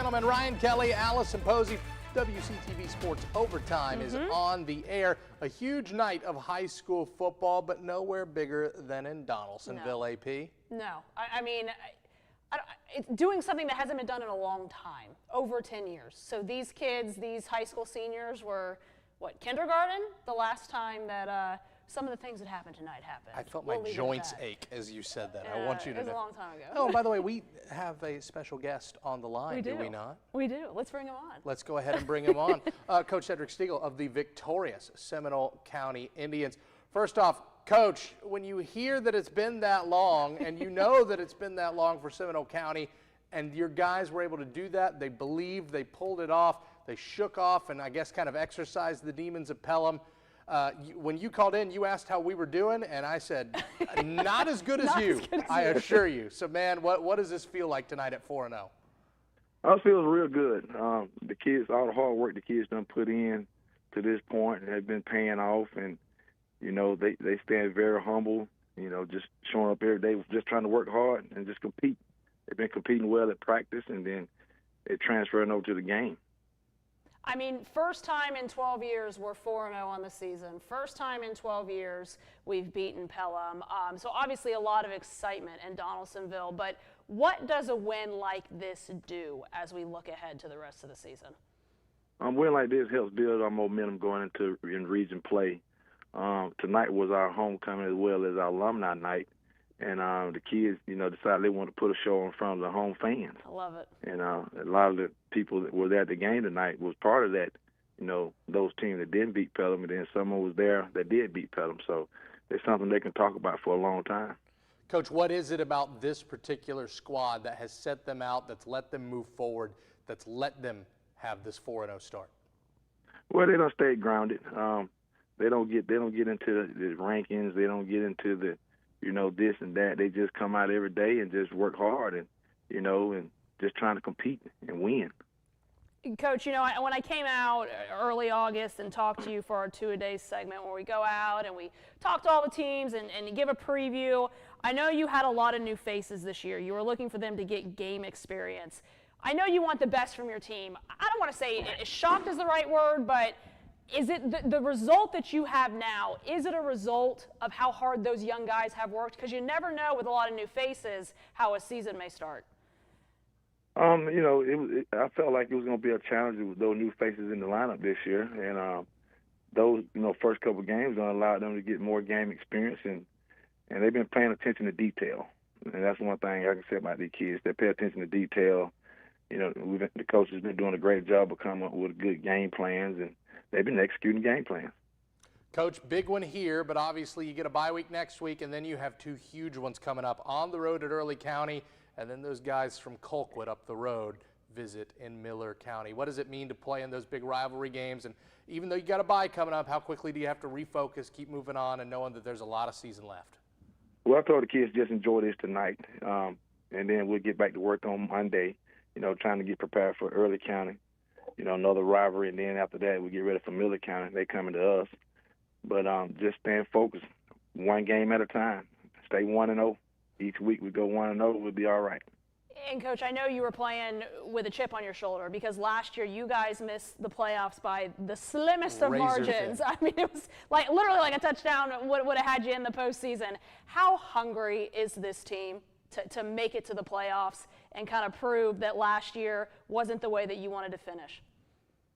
gentlemen, Ryan Kelly, Alison Posey, WCTV Sports Overtime is on the air. A huge night of high school football, but nowhere bigger than in Donaldsonville, AP. No, I mean, it's doing something that hasn't been done in a long time, over 10 years. So these kids, these high school seniors were, what, kindergarten? The last time that some of the things that happened tonight happened. I felt my joints ache as you said that. I want you to know. It was a long time ago. Oh, and by the way, we have a special guest on the line, do we not? We do. Let's bring him on. Let's go ahead and bring him on. Coach Cedric Stiegel of the victorious Seminole County Indians. First off, Coach, when you hear that it's been that long, and you know that it's been that long for Seminole County, and your guys were able to do that, they believed, they pulled it off, they shook off and I guess kind of exorcised the demons of Pelham. When you called in, you asked how we were doing, and I said, not as good as you, I assure you. So, man, what does this feel like tonight at 4-0? It feels real good. The kids, all the hard work the kids done put in to this point have been paying off, and, you know, they stand very humble, you know, just showing up every day, just trying to work hard and just compete. They've been competing well at practice, and then they transferring over to the game. I mean, first time in 12 years we're 4-0 on the season. First time in 12 years we've beaten Pelham. So obviously a lot of excitement in Donaldsonville. But what does a win like this do as we look ahead to the rest of the season? A win like this helps build our momentum going into region play. Tonight was our homecoming as well as our alumni night. And the kids, you know, decided they wanted to put a show in front of the home fans. I love it. And a lot of the people that were there at the game tonight was part of that, you know, those teams that didn't beat Pelham, and then someone was there that did beat Pelham. So it's something they can talk about for a long time. Coach, what is it about this particular squad that has set them out, that's let them move forward, that's let them have this 4-0 start? Well, they don't stay grounded. They don't get into the rankings. They don't get into the, you know, this and that. They just come out every day and just work hard and, you know, and just trying to compete and win. Coach, you know, when I came out early August and talked to you for our two-a-days segment where we go out and we talk to all the teams and give a preview, I know you had a lot of new faces this year. You were looking for them to get game experience. I know you want the best from your team. I don't want to say shocked is the right word, but is it the result that you have now, is it a result of how hard those young guys have worked? Because you never know with a lot of new faces how a season may start. You know, I felt like it was going to be a challenge with those new faces in the lineup this year. And those, you know, first couple of games going to allow them to get more game experience. And they've been paying attention to detail. And that's one thing I can say about these kids. They pay attention to detail. You know, the coach has been doing a great job of coming up with good game plans, and they've been executing game plans. Coach, big one here, but obviously you get a bye week next week, and then you have two huge ones coming up on the road at Early County, and then those guys from Colquitt up the road visit in Miller County. What does it mean to play in those big rivalry games? And even though you got a bye coming up, how quickly do you have to refocus, keep moving on, and knowing that there's a lot of season left? Well, I told the kids just enjoy this tonight, and then we'll get back to work on Monday, you know, trying to get prepared for Early County. You know, another rivalry, and then after that, we get ready for Miller County. They coming to us. But just staying focused, one game at a time. Stay 1-0. Each week we go 1-0, we'll be all right. And, Coach, I know you were playing with a chip on your shoulder because last year you guys missed the playoffs by the slimmest of margins. I mean, it was like literally like a touchdown would have had you in the postseason. How hungry is this team to make it to the playoffs and kind of prove that last year wasn't the way that you wanted to finish?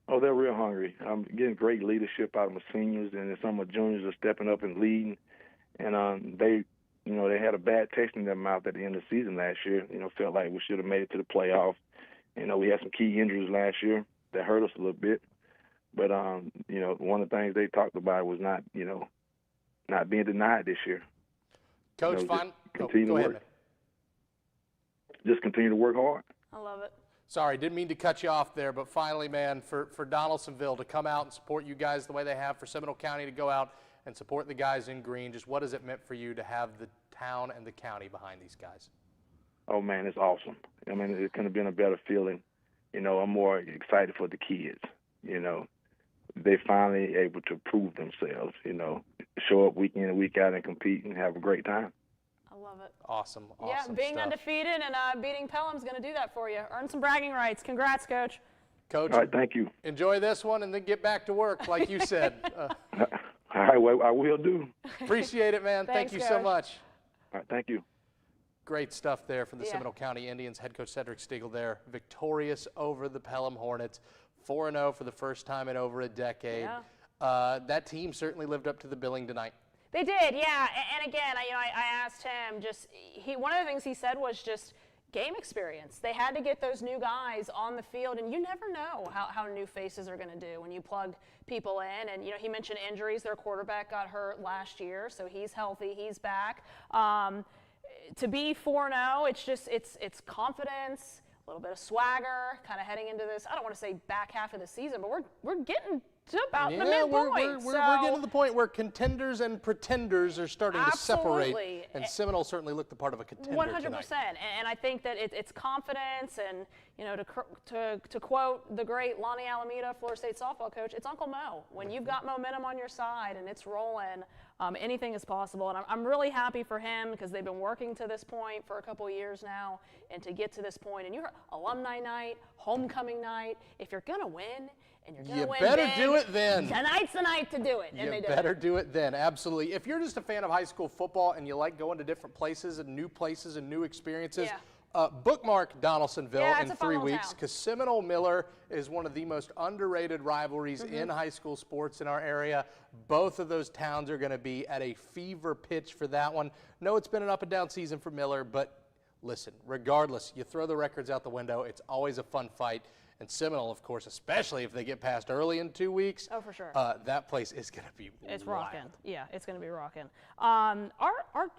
Oh, they're real hungry. I'm getting great leadership out of my seniors, and some of my juniors are stepping up and leading. And they, you know, they had a bad taste in their mouth at the end of the season last year. You know, felt like we should have made it to the playoffs. You know, we had some key injuries last year that hurt us a little bit. But, you know, one of the things they talked about was not, you know, not being denied this year. Coach, you know, fine. Continue go to ahead, work. Just continue to work hard. I love it. Sorry, didn't mean to cut you off there, but finally, man, for Donaldsonville to come out and support you guys the way they have, for Seminole County to go out and support the guys in green, just what has it meant for you to have the town and the county behind these guys? Oh, man, it's awesome. I mean, it couldn't have been a better feeling. You know, I'm more excited for the kids. You know, they finally able to prove themselves, you know, show up week in and week out and compete and have a great time. I love love it. Awesome. Yeah, being stuff. undefeated and beating Pelham's going to do that for you. Earn some bragging rights. Congrats, Coach. Coach, All right, thank you. enjoy this one and then get back to work, like you said. All right, well, I will do. Appreciate it, man. Thanks, Thank you so Coach. much. All right, thank you. Great stuff there from the Yeah. Seminole County Indians. Head coach Cedric Stiegel there, victorious over the Pelham Hornets, 4-0 for the first time in over a decade. Yeah. That team certainly lived up to the billing tonight. They did, yeah. And again, I asked him, one of the things he said was just game experience. They had to get those new guys on the field, and you never know how new faces are going to do when you plug people in. And, he mentioned injuries. Their quarterback got hurt last year, so he's healthy. He's back. To be 4-0, it's confidence, a little bit of swagger, kind of heading into this, I don't want to say back half of the season, but we're getting to about the midpoint. We're getting to the point where contenders and pretenders are starting to separate, and Seminole certainly looked the part of a contender 100%. tonight. And I think that it's confidence, and to quote the great Lonnie Alameda, Florida State softball coach, it's Uncle Mo. When you've got momentum on your side and it's rolling, anything is possible. And I'm really happy for him because they've been working to this point for a couple of years now, and to get to this point. And you're alumni night, homecoming night. If you're gonna win, and you're going to win You better big, do it then. tonight's the night to do it. And they You did better do it then, absolutely. If you're just a fan of high school football and you like going to different places and new experiences, bookmark Donaldsonville in 3 weeks, because Seminole Miller is one of the most underrated rivalries in high school sports in our area. Both of those towns are going to be at a fever pitch for that one. No, it's been an up and down season for Miller, but listen, regardless, you throw the records out the window, it's always a fun fight. And Seminole, of course, especially if they get past early in 2 weeks. Oh, for sure. That place is going to be It's wild. rocking. Yeah, it's going to be rocking. Our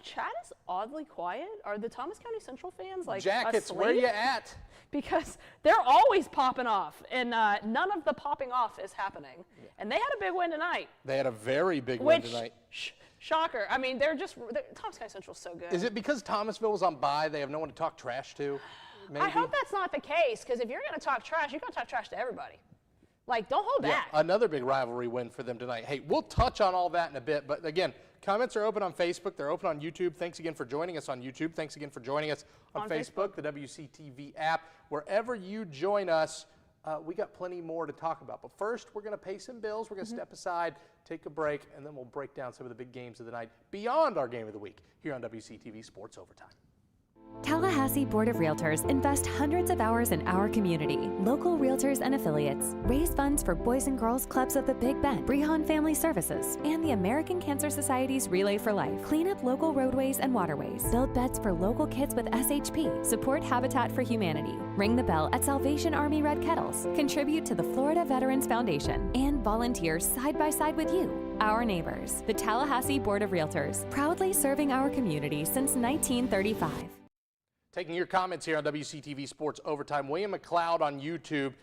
chat is oddly quiet. Are the Thomas County Central fans Jackets, asleep? where you at? Because they're always popping off, and none of the popping off is happening. Yeah. And they had a big win tonight. They had a very big win tonight. Shocker. I mean, Thomas County Central's so good. Is it because Thomasville was on bye, they have no one to talk trash to? Maybe? I hope that's not the case, because if you're going to talk trash, you're going to talk trash to everybody. Like, don't hold back. Another big rivalry win for them tonight. Hey, we'll touch on all that in a bit, but again, comments are open on Facebook. They're open on YouTube. Thanks again for joining us on YouTube. Thanks again for joining us on Facebook, the WCTV app. Wherever you join us, we got plenty more to talk about. But first, we're going to pay some bills. We're going to step aside, take a break, and then we'll break down some of the big games of the night beyond our game of the week here on WCTV Sports Overtime. Tallahassee Board of Realtors invest hundreds of hours in our community. Local realtors and affiliates raise funds for Boys and Girls Clubs of the Big Bend, Brehon Family Services, and the American Cancer Society's Relay for Life. Clean up local roadways and waterways. Build beds for local kids with SHP. Support Habitat for Humanity. Ring the bell at Salvation Army Red Kettles. Contribute to the Florida Veterans Foundation. And volunteer side by side with you, our neighbors. The Tallahassee Board of Realtors, proudly serving our community since 1935. Taking your comments here on WCTV Sports Overtime. William McLeod on YouTube,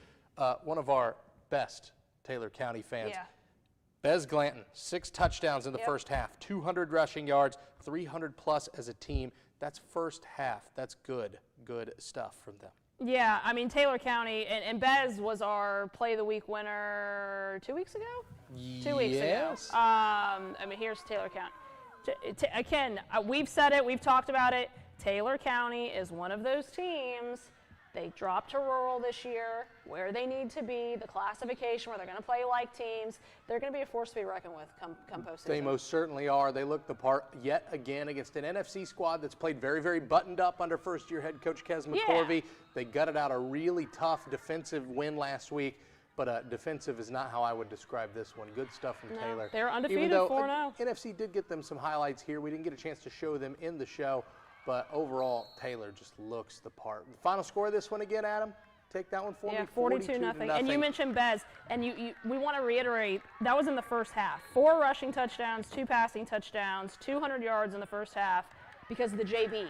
one of our best Taylor County fans. Yeah. Bez Glanton, 6 touchdowns in the first half, 200 rushing yards, 300 plus as a team. That's first half. That's good stuff from them. Yeah, I mean, Taylor County, and Bez was our Play of the Week winner 2 weeks ago? 2 weeks ago. I mean, here's Taylor County. Again, we've said it, we've talked about it. Taylor County is one of those teams. They dropped to rural this year, where they need to be, the classification where they're going to play like teams. They're going to be a force to be reckoned with come postseason. They most certainly are. They look the part yet again against an NFC squad that's played very, very buttoned up under first-year head coach Kes McCorvey. Yeah. They gutted out a really tough defensive win last week, but defensive is not how I would describe this one. Good stuff from Taylor. They're undefeated 4-0. NFC did get them some highlights here. We didn't get a chance to show them in the show. But overall, Taylor just looks the part. The final score of this one again, Adam? Take that one for me. 42-0. And you mentioned Bez, and we want to reiterate, that was in the first half. 4 rushing touchdowns, 2 passing touchdowns, 200 yards in the first half because the JV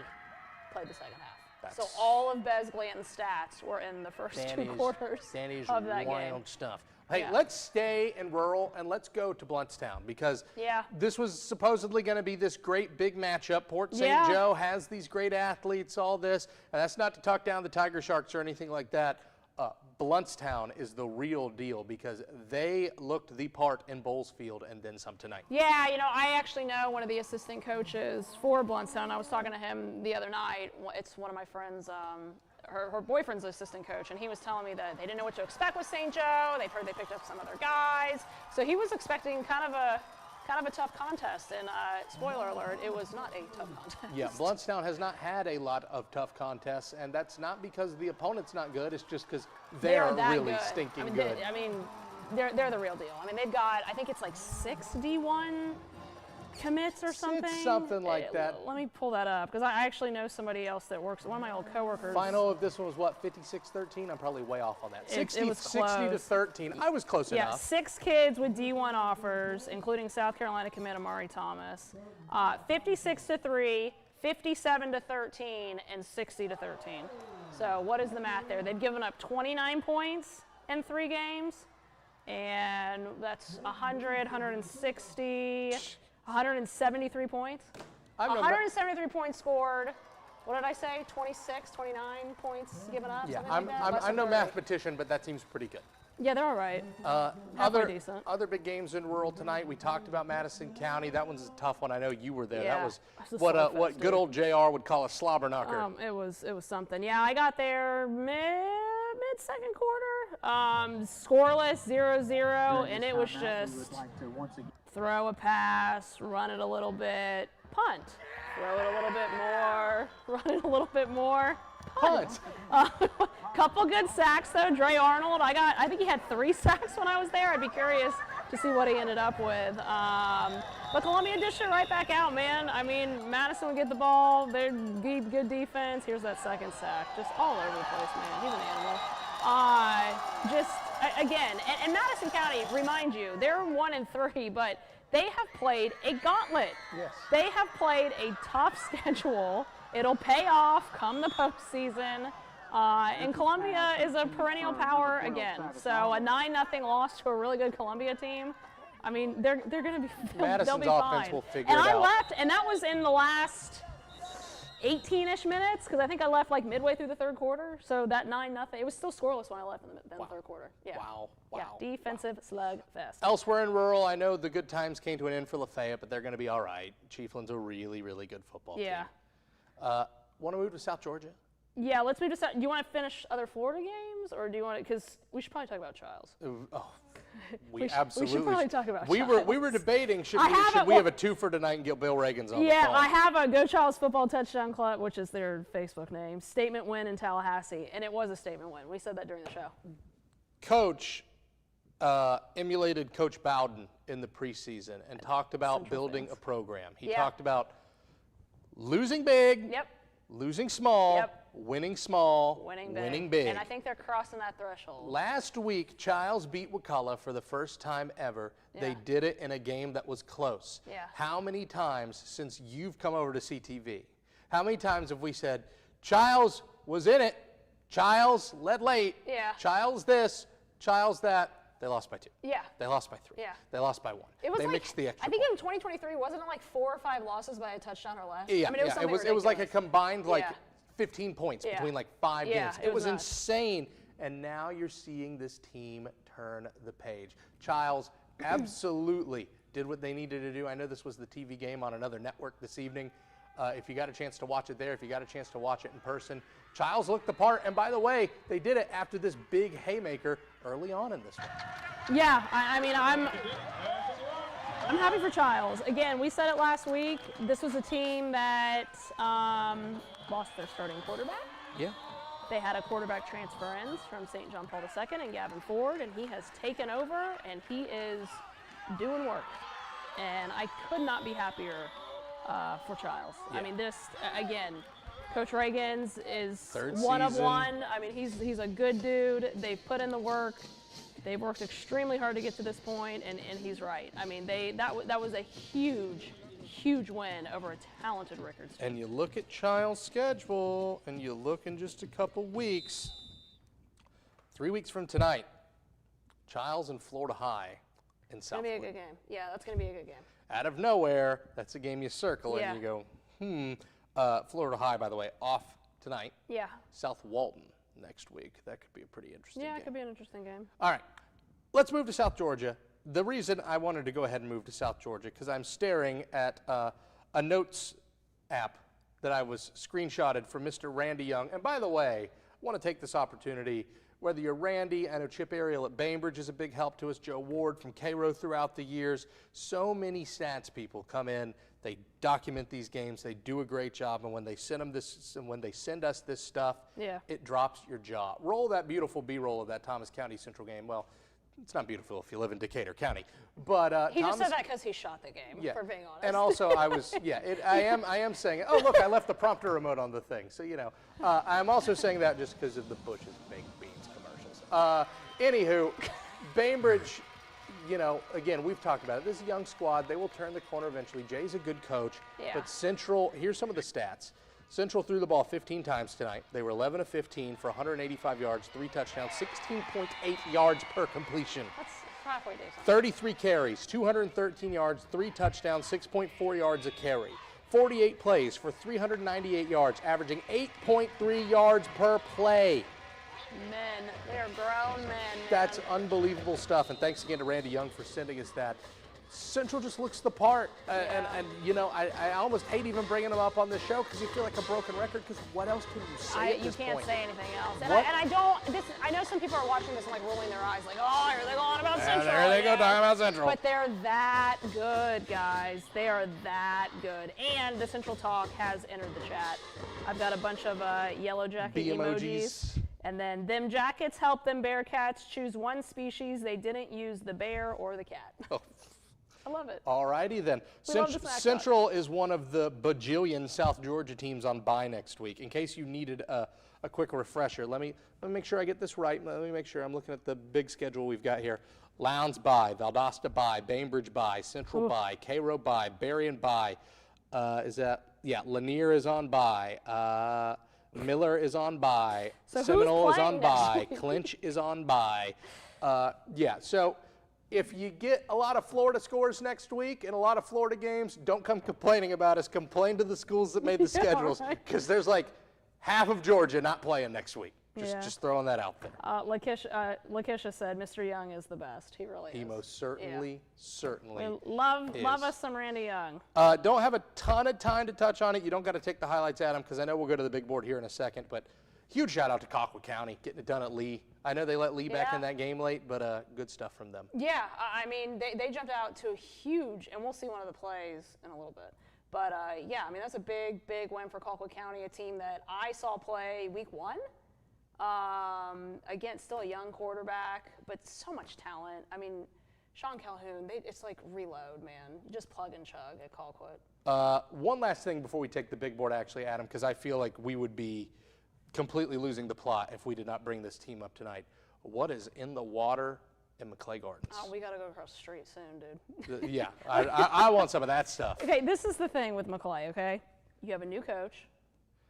played the second half. So all of Bez Glanton's stats were in the first 2 quarters of that game. Stuff. Hey, let's stay in rural and let's go to Blountstown because this was supposedly going to be this great big matchup. Port St. Joe has these great athletes, all this, and that's not to talk down the Tiger Sharks or anything like that. Blountstown is the real deal because they looked the part in Bowles Field and then some tonight. Yeah, you know, I actually know one of the assistant coaches for Blountstown. I was talking to him the other night. It's one of my friends, her boyfriend's assistant coach, and he was telling me that they didn't know what to expect with St. Joe. They've heard they picked up some other guys. So he was expecting kind of a tough contest, and spoiler alert, it was not a tough contest. Yeah, Blountstown has not had a lot of tough contests, and that's not because the opponent's not good. It's just because they're really good. stinking good. good. They're the real deal. I mean, they've got, I think it's like 6 D1 commits or something. It's something like that. Let me pull that up, because I actually know somebody else that works, one of my old coworkers. Final of this one was what, 56-13? I'm probably way off on that. It was 60 close. to 13. I was close Yeah, enough. 6 kids with D1 offers, including South Carolina commit Amari Thomas. 56-3, 57-13, and 60-13. So what is the math there? They've given up 29 points in 3 games, and that's 100, 160, 173 points. 173 points scored. What did I say? 26, 29 points given up? Yeah, Something like that? I'm no mathematician, but that seems pretty good. Yeah, they're all right. Decent. Other big games in rural tonight. We talked about Madison County. That one's a tough one. I know you were there. Yeah, that was it was what good old JR would call a slobber knocker. It was something. Yeah, I got there mid-second quarter. Scoreless, 0-0, and it was just throw a pass, run it a little bit, punt. Throw it a little bit more, run it a little bit more, punt. Couple good sacks though. Dre Arnold, I think he had 3 sacks when I was there. I'd be curious to see what he ended up with. But Columbia dished it right back out, man. I mean, Madison would get the ball. They're good defense. Here's that second sack. Just all over the place, man. He's an animal. Again, and Madison County, remind you, they're 1-3, but they have played a gauntlet. Yes. They have played a tough schedule. It'll pay off come the postseason. And Columbia is a perennial power again. So a 9-0 loss to a really good Columbia team. I mean, they're going to be. They'll be fine. Offense will figure and it I out. left, and that was in the last 18-ish minutes, because I think I left like midway through the third quarter. So that 9-0, it was still scoreless when I left in the third quarter. Yeah. Wow. Yeah, defensive slugfest. Elsewhere in rural, I know the good times came to an end for Lafayette, but they're going to be all right. Chiefland's a really, really good football team. Want to move to South Georgia? Yeah, let's move to South. Do you want to finish other Florida games, or do you want to? Because we should probably talk about Chiles. We absolutely. We should probably talk about we Chiles. were debating should we have a 2 for tonight and get Bill Reagan's on the Yeah, phone. I have a Go Chiles Football Touchdown Club, which is their Facebook name, statement win in Tallahassee, and it was a statement win. We said that during the show. Coach emulated Coach Bowden in the preseason and talked about building a program. He talked about losing big, losing small, winning small, winning big. And I think they're crossing that threshold. Last week, Chiles beat Wakulla for the first time ever. They did it in a game that was close. How many times since you've come over to CTV, how many times have we said, Chiles was in it, Chiles led late, Chiles this, Chiles that? They lost by 2. They lost by 3. They lost by 1. They mixed the extra I think point. in 2023, wasn't it like 4 or 5 losses by a touchdown or less? Yeah, I mean, it was like a combined 15 points between like 5 games. It was nuts. insane. And now you're seeing this team turn the page. Chiles absolutely did what they needed to do. I know this was the TV game on another network this evening. If you got a chance to watch it there, if you got a chance to watch it in person, Chiles looked the part. And by the way, they did it after this big haymaker early on in this one. Yeah, I mean, I'm happy for Chiles. Again, we said it last week. This was a team that lost their starting quarterback. Yeah. They had a quarterback transfer in from St. John Paul II and Gavin Ford, and he has taken over, and he is doing work. And I could not be happier for Chiles. I mean, this, again, Coach Reagan's is one of one. I mean, he's a good dude. They've put in the work. They've worked extremely hard to get to this point, and he's right. I mean, that was a huge win over a talented Rickards team. And you look at Chiles' schedule, and you look in just a couple weeks, 3 weeks from tonight, Chiles and Florida High in South Florida. It's going to be a good game. Yeah, that's going to be a good game. Out of nowhere, that's a game you circle, and you go, Florida High, by the way, off tonight. Yeah. South Walton next week. That could be a pretty interesting game. Yeah, it could be an interesting game. All right, let's move to South Georgia. The reason I wanted to go ahead and move to South Georgia because I'm staring at a notes app that I was screenshotted from Mr. Randy Young. And by the way, I want to take this opportunity, whether you're Randy, I know Chip Ariel at Bainbridge is a big help to us, Joe Ward from Cairo throughout the years. So many stats people come in, they document these games, they do a great job, and when they send us this stuff, it drops your jaw. Roll that beautiful B-roll of that Thomas County Central game. Well, it's not beautiful if you live in Decatur County, but he just said that because he shot the game. For being honest. And also, I was I am saying, oh look, I left the prompter remote on the thing, so I'm also saying that just because of the Bush's baked beans commercials. Anywho, Bainbridge, again, we've talked about it. This is a young squad. They will turn the corner eventually. Jay's a good coach, but Central. Here's some of the stats. Central threw the ball 15 times tonight. They were 11 of 15 for 185 yards, 3 touchdowns, 16.8 yards per completion. That's halfway decent. 33 carries, 213 yards, 3 touchdowns, 6.4 yards a carry. 48 plays for 398 yards, averaging 8.3 yards per play. Men, they are grown men. That's unbelievable stuff, and thanks again to Randy Young for sending us that. Central just looks the part, and I almost hate even bringing them up on this show because you feel like a broken record. Because what else can you say at this point? You can't say anything else. And I don't. I know some people are watching this and like rolling their eyes, like, oh, here they go on about Central. There they go talking about Central. But they're that good, guys. They are that good. And the Central Talk has entered the chat. I've got a bunch of yellow jacket emojis. And then them jackets help them Bearcats choose one species. They didn't use the bear or the cat. Oh. I love it. All righty then. Central is one of the bajillion South Georgia teams on bye next week. In case you needed a quick refresher, let me make sure I get this right. Let me make sure I'm looking at the big schedule we've got here. Lowndes bye, Valdosta bye, Bainbridge bye, Central bye, Cairo bye, Berrien bye. Lanier is on bye. Miller is on bye. So Seminole is on bye. Clinch is on bye. So if you get a lot of Florida scores next week and a lot of Florida games, don't come complaining about us. Complain to the schools that made the schedules, because there's like half of Georgia not playing next week. Just throwing that out there. Lakeisha said Mr. Young is the best. He really is. He most certainly We love us some Randy Young. Don't have a ton of time to touch on it. You don't got to take the highlights at him because I know we'll go to the big board here in a second. But huge shout out to Colquitt County getting it done at Lee. I know they let Lee back in that game late, but good stuff from them. Yeah, I mean they jumped out to a huge, and we'll see one of the plays in a little bit. But that's a big win for Colquitt County, a team that I saw play week 1. Again, still a young quarterback, but so much talent. I mean, Sean Calhoun, it's like reload, man. Just plug and chug at Colquitt. One last thing before we take the big board, actually, Adam, because I feel like we would be completely losing the plot if we did not bring this team up tonight. What is in the water in Maclay Gardens? Oh, we got to go across the street soon, dude. I want some of that stuff. Okay, this is the thing with Maclay, okay? You have a new coach.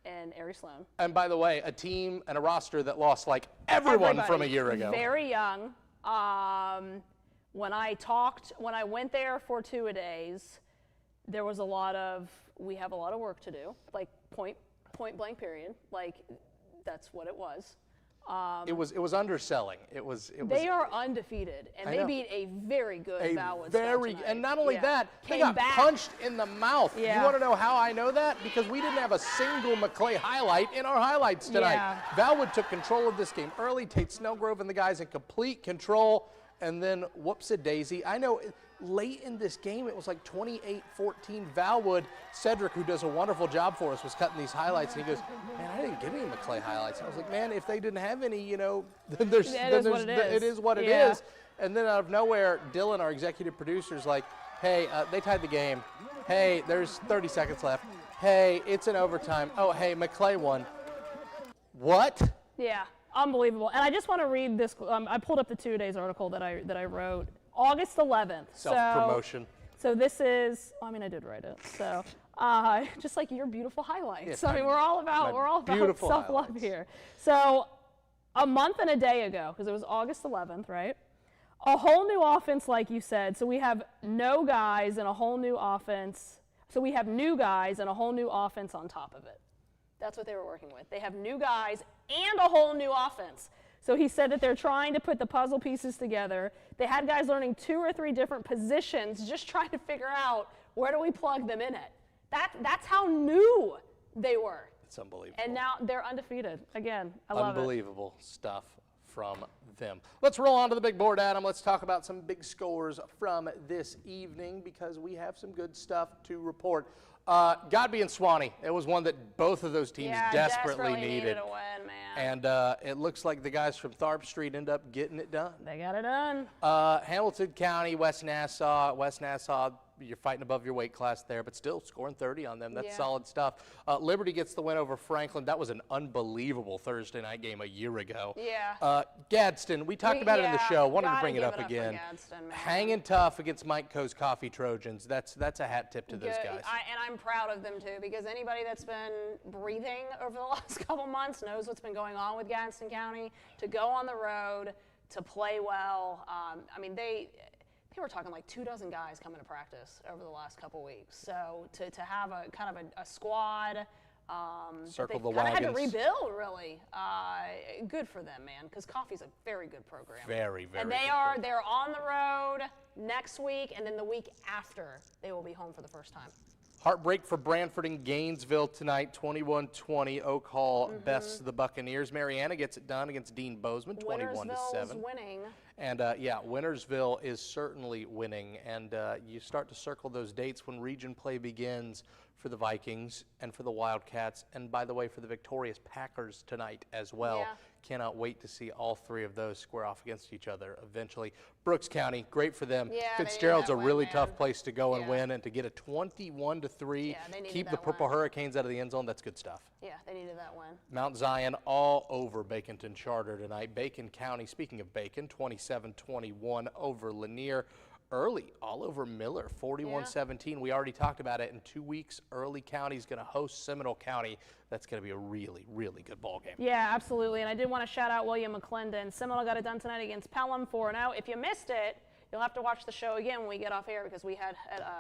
And Ari Sloan. And by the way, a team and a roster that lost like everyone from a year ago. Very young. When I went there for 2-a-days, there was we have a lot of work to do, like point blank period. Like that's what it was. It was underselling. They are undefeated, and they beat a very good Valwood squad tonight. And not only that, they got punched in the mouth. You want to know how I know that? Because we didn't have a single Maclay highlight in our highlights tonight. Valwood took control of this game early. Tate Snellgrove and the guys in complete control, and then whoops-a-daisy. I know late in this game, it was like 28-14 Valwood. Cedric, who does a wonderful job for us, was cutting these highlights, and he goes, man, I didn't get any Maclay highlights. And I was like, man, if they didn't have any, then it is what it is. And then out of nowhere, Dylan, our executive producer, is like, hey, they tied the game. Hey, there's 30 seconds left. Hey, it's an overtime. Oh, hey, Maclay won. What? Yeah, unbelievable. And I just want to read this. I pulled up the 2-a-days article that I wrote. August 11th. Self-promotion. So this is, I did write it. So just like your beautiful highlights. I mean, we're all about self-love here. So a month and a day ago, because it was August 11th, right? A whole new offense, like you said. So we have no guys and a whole new offense. So we have new guys and a whole new offense on top of it. That's what they were working with. They have new guys and a whole new offense. So he said that they're trying to put the puzzle pieces together. They had guys learning 2 or 3 different positions, just trying to figure out where do we plug them in at. That's how new they were. It's unbelievable. And now they're undefeated. Again, I love it. Unbelievable stuff from them. Let's roll on to the big board, Adam. Let's talk about some big scores from this evening because we have some good stuff to report. Godby and Swanee, it was one that both of those teams desperately needed. A win, man. And it looks like the guys from Tharp Street end up getting it done. They got it done. Hamilton County, West Nassau, you're fighting above your weight class there, but still scoring 30 on them. That's solid stuff. Liberty gets the win over Franklin. That was an unbelievable Thursday night game a year ago. Yeah. Gadsden, we talked about it in the show. Wanted to bring it up for again. Gadsden, Hanging tough against Mike Coe's Coffee Trojans. That's a hat tip to those guys. And I'm proud of them too, because anybody that's been breathing over the last couple months knows what's been going on with Gadsden County. To go on the road, to play well. I mean, they were talking like 24 guys coming to practice over the last couple weeks. So to have a kind of a squad, Circle the kind of had to wagons. rebuild really. Good for them, man, because Coffee's a very good program. Very, very. And good they're on the road next week, and then the week after they will be home for the first time. Heartbreak for Branford and Gainesville tonight, 21-20. Oak Hall bests the Buccaneers. Mariana gets it done against Dean Bozeman, 21-7. Wintersville's winning. And Wintersville is certainly winning. And you start to circle those dates when region play begins for the Vikings and for the Wildcats. And by the way, for the victorious Packers tonight as well. Yeah. Cannot wait to see all 3 of those square off against each other eventually. Brooks County, great for them. Yeah, Fitzgerald's a really man. tough place to go and win, and to get a 21-3, keep the Purple Hurricanes out of the end zone, that's good stuff. Yeah, they needed that win. Mount Zion all over Baconton Charter tonight. Bacon County, speaking of Bacon, 27-21 over Lanier. Early, all over Miller, 41-17. We already talked about it. In 2 weeks, Early County is going to host Seminole County. That's going to be a really, really good ball game. Yeah, absolutely. And I did want to shout out William McClendon. Seminole got it done tonight against Pelham 4-0. If you missed it, you'll have to watch the show again when we get off air, because we had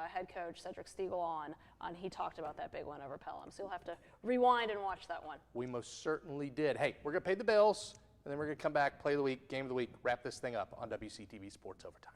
head coach Cedric Stiegel on, and he talked about that big win over Pelham. So you'll have to rewind and watch that one. We most certainly did. Hey, we're going to pay the bills, and then we're going to come back, play of the week, game of the week, wrap this thing up on WCTV Sports Overtime.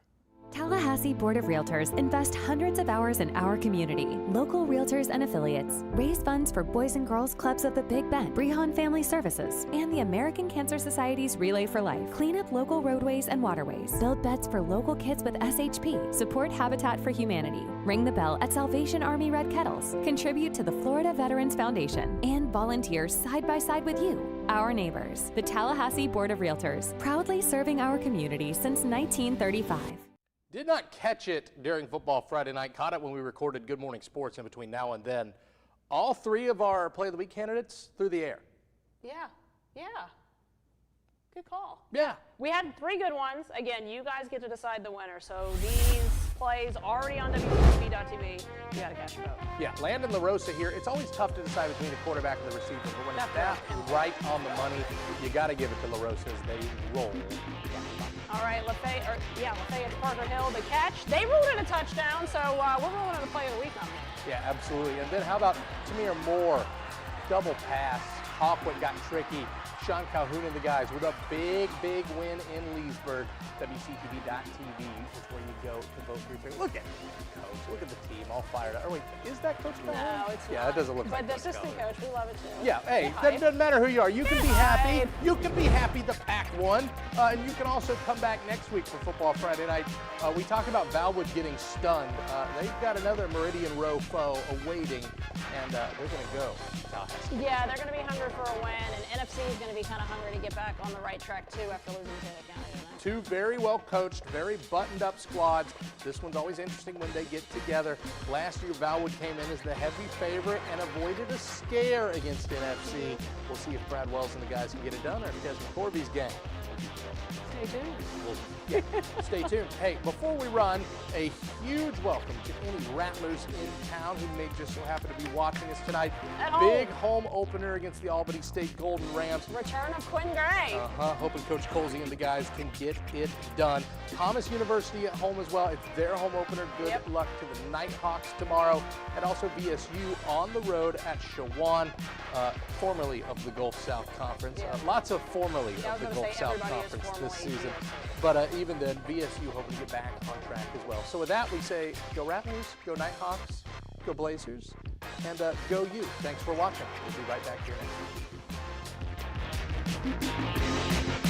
Tallahassee Board of Realtors invest hundreds of hours in our community. Local realtors and affiliates raise funds for Boys and Girls Clubs of the Big Bend, Brehon Family Services, and the American Cancer Society's Relay for Life. Clean up local roadways and waterways. Build beds for local kids with SHP. Support Habitat for Humanity. Ring the bell at Salvation Army Red Kettles. Contribute to the Florida Veterans Foundation. And volunteer side by side with you, our neighbors. The Tallahassee Board of Realtors, proudly serving our community since 1935. Did not catch it during Football Friday night. Caught it when we recorded Good Morning Sports in between now and then. All 3 of our Play of the Week candidates through the air. Yeah. Good call. Yeah. We had 3 good ones. Again, you guys get to decide the winner. So these plays already on WCTV.tv. You got to catch your vote. Yeah, Landon LaRosa here. It's always tough to decide between the quarterback and the receiver, but when it's that right on the money, you got to give it to LaRosa as they roll. All right, Lafayette's Parker Hill, the catch. They ruled it a touchdown, so we're rolling on the play of the week on that. Yeah, absolutely. And then how about Tamir Moore? Double pass. Hawkwood got tricky. Sean Calhoun and the guys with a big, big win in Leesburg. WCTV.tv is where you go to vote for your pick. Look at Coach. Look at the team all fired up. Oh, wait, is that Coach Calhoun? No, it's not. Yeah, it doesn't look like But the Coach assistant Calhoun. coach, we love it too. Yeah, hey, Say hi. doesn't matter who you are. You can be happy. Hi. You can be happy the Pack won. And you can also come back next week for Football Friday night. We talk about Valwood getting stunned. They've got another Meridian Row foe awaiting, and they're going to go. Yeah, they're going to be hungry for a win, and NFC is going to be kind of hungry to get back on the right track too after losing to Taylor County tonight. 2 very well coached, very buttoned up squads. This one's always interesting when they get together. Last year, Valwood came in as the heavy favorite and avoided a scare against NFC. We'll see if Brad Wells and the guys can get it done, or if Desmond Corby's game. Stay tuned. Yeah, stay tuned. Hey, before we run, a huge welcome to any Rattlers in town who may just so happen to be watching us tonight. At home. Big home opener against the Albany State Golden Rams. Return of Quinn Gray. Hoping Coach Colsey and the guys can get it done. Thomas University at home as well. It's their home opener. Good luck to the Nighthawks tomorrow. And also VSU on the road at Shawan, formerly of the Gulf South Conference. Lots of formerly of the Gulf South Conference this season. But even then, VSU hoping to get back on track as well. So with that, we say go Rattlers, go Nighthawks, go Blazers, and go you. Thanks for watching. We'll be right back here next week.